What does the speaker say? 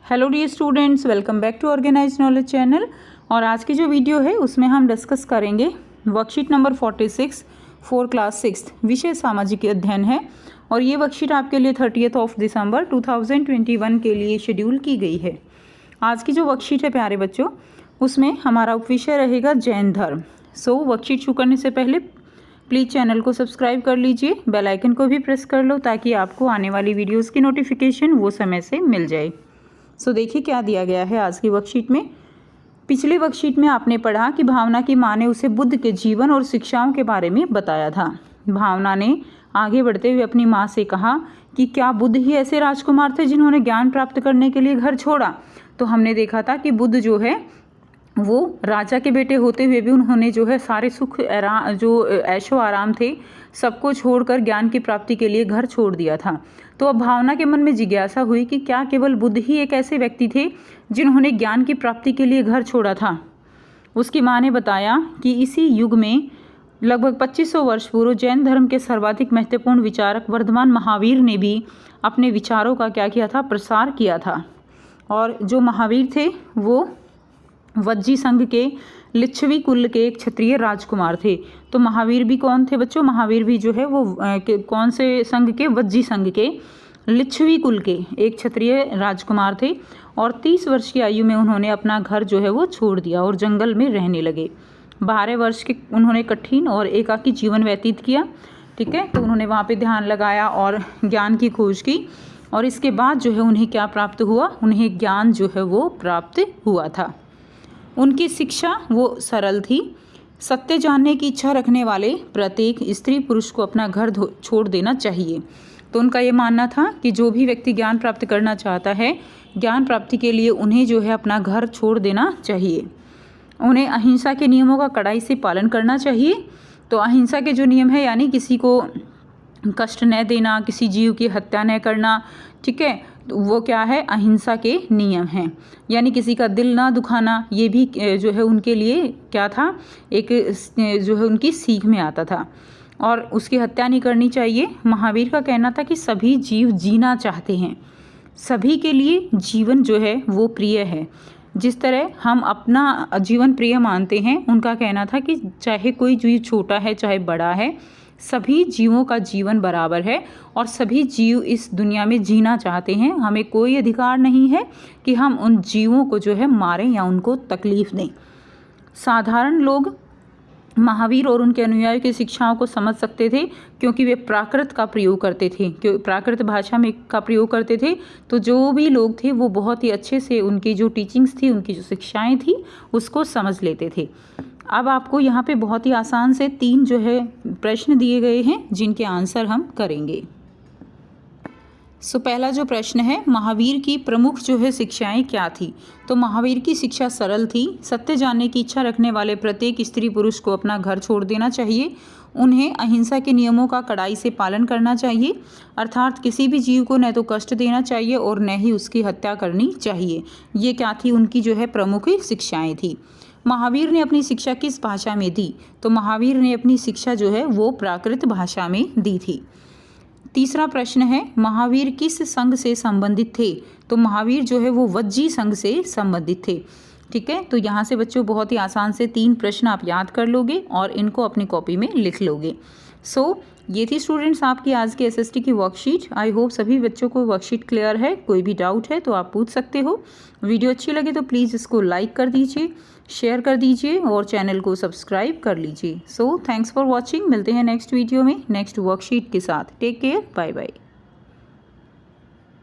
Hello dear students, welcome back to organize knowledge channel. और आज की जो वीडियो है उसमें हम डिस्कस करेंगे वर्कशीट नंबर 46 फॉर क्लास 6 विषय सामाजिक अध्ययन है। और ये वर्कशीट आपके लिए 30 दिसंबर 2021 के लिए शेड्यूल की गई है। आज की जो वर्कशीट है प्यारे बच्चों, उसमें हमारा उपविषय रहेगा जैन धर्म। सो वर्कशीट शुरू करने से पहले प्लीज़ चैनल को सब्सक्राइब कर लीजिए, बेल आइकन को भी प्रेस कर लो ताकि आपको आने वाली वीडियोस की नोटिफिकेशन वो समय से मिल जाए। सो देखिए क्या दिया गया है आज की वर्कशीट में। पिछली वर्कशीट में आपने पढ़ा कि भावना की माँ ने उसे बुद्ध के जीवन और शिक्षाओं के बारे में बताया था। भावना ने आगे बढ़ते हुए अपनी माँ से कहा कि क्या बुद्ध ही ऐसे राजकुमार थे जिन्होंने ज्ञान प्राप्त करने के लिए घर छोड़ा। तो हमने देखा था कि बुद्ध जो है वो राजा के बेटे होते हुए भी उन्होंने जो है सारे सुख जो ऐशो आराम थे सबको छोड़कर ज्ञान की प्राप्ति के लिए घर छोड़ दिया था। तो अब भावना के मन में जिज्ञासा हुई कि क्या केवल बुद्ध ही एक ऐसे व्यक्ति थे जिन्होंने ज्ञान की प्राप्ति के लिए घर छोड़ा था। उसकी माँ ने बताया कि इसी युग में लगभग 2500 वर्ष पूर्व जैन धर्म के सर्वाधिक महत्वपूर्ण विचारक वर्धमान महावीर ने भी अपने विचारों का क्या किया था, प्रसार किया था। और जो महावीर थे वो वज्जी संघ के लिच्छवी कुल के एक क्षत्रिय राजकुमार थे। तो महावीर भी कौन थे बच्चों? महावीर भी जो है वो कौन से संघ के? वज्जी संघ के लिच्छवी कुल के एक क्षत्रिय राजकुमार थे। और 30 वर्ष की आयु में उन्होंने अपना घर जो है वो छोड़ दिया और जंगल में रहने लगे। 12 वर्ष के उन्होंने कठिन और एकाकी जीवन व्यतीत किया। ठीक है, तो उन्होंने वहाँ पे ध्यान लगाया और ज्ञान की खोज की। और इसके बाद जो है उन्हें क्या प्राप्त हुआ? उन्हें ज्ञान जो है वो प्राप्त हुआ था। उनकी शिक्षा वो सरल थी। सत्य जानने की इच्छा रखने वाले प्रत्येक स्त्री पुरुष को अपना घर छोड़ देना चाहिए। तो उनका ये मानना था कि जो भी व्यक्ति ज्ञान प्राप्त करना चाहता है, ज्ञान प्राप्ति के लिए उन्हें जो है अपना घर छोड़ देना चाहिए। उन्हें अहिंसा के नियमों का कड़ाई से पालन करना चाहिए। तो अहिंसा के जो नियम है यानी किसी को कष्ट न देना, किसी जीव की हत्या न करना, ठीक है, तो वो क्या है? अहिंसा के नियम हैं। यानी किसी का दिल ना दुखाना, ये भी जो है उनके लिए क्या था? एक जो है उनकी सीख में आता था। और उसकी हत्या नहीं करनी चाहिए। महावीर का कहना था कि सभी जीव जीना चाहते हैं, सभी के लिए जीवन जो है वो प्रिय है। जिस तरह हम अपना जीवन प्रिय मानते हैं, उनका कहना था कि चाहे कोई जीव छोटा है चाहे बड़ा है, सभी जीवों का जीवन बराबर है और सभी जीव इस दुनिया में जीना चाहते हैं। हमें कोई अधिकार नहीं है कि हम उन जीवों को जो है मारें या उनको तकलीफ दें। साधारण लोग महावीर और उनके अनुयायियों की शिक्षाओं को समझ सकते थे क्योंकि वे प्राकृत का प्रयोग करते थे, प्राकृत भाषा में का प्रयोग करते थे। तो जो भी लोग थे वो बहुत ही अच्छे से उनकी जो टीचिंग्स थी, उनकी जो शिक्षाएं थी, उसको समझ लेते थे। अब आपको यहाँ पे बहुत ही आसान से 3 जो है प्रश्न दिए गए हैं जिनके आंसर हम करेंगे। सो पहला जो प्रश्न है, महावीर की प्रमुख जो है शिक्षाएं क्या थी? तो महावीर की शिक्षा सरल थी। सत्य जानने की इच्छा रखने वाले प्रत्येक स्त्री पुरुष को अपना घर छोड़ देना चाहिए। उन्हें अहिंसा के नियमों का कड़ाई से पालन करना चाहिए, अर्थात किसी भी जीव को न तो कष्ट देना चाहिए और न ही उसकी हत्या करनी चाहिए। ये क्या थी? उनकी जो है प्रमुख शिक्षाएँ थी। महावीर ने अपनी शिक्षा किस भाषा में दी? तो महावीर ने अपनी शिक्षा जो है वो प्राकृत भाषा में दी थी। तीसरा प्रश्न है, महावीर किस संघ से संबंधित थे? तो महावीर जो है वो वज्जी संघ से संबंधित थे। ठीक है, तो यहाँ से बच्चों बहुत ही आसान से 3 प्रश्न आप याद कर लोगे और इनको अपनी कॉपी में लिख लोगे। सो ये थी स्टूडेंट्स आपकी आज की एसएसटी की वर्कशीट। आई होप सभी बच्चों को वर्कशीट क्लियर है। कोई भी डाउट है तो आप पूछ सकते हो। वीडियो अच्छी लगे तो प्लीज़ इसको लाइक कर दीजिए, शेयर कर दीजिए और चैनल को सब्सक्राइब कर लीजिए। So thanks for watching. मिलते हैं नेक्स्ट वीडियो में नेक्स्ट वर्कशीट के साथ। Take care, bye bye.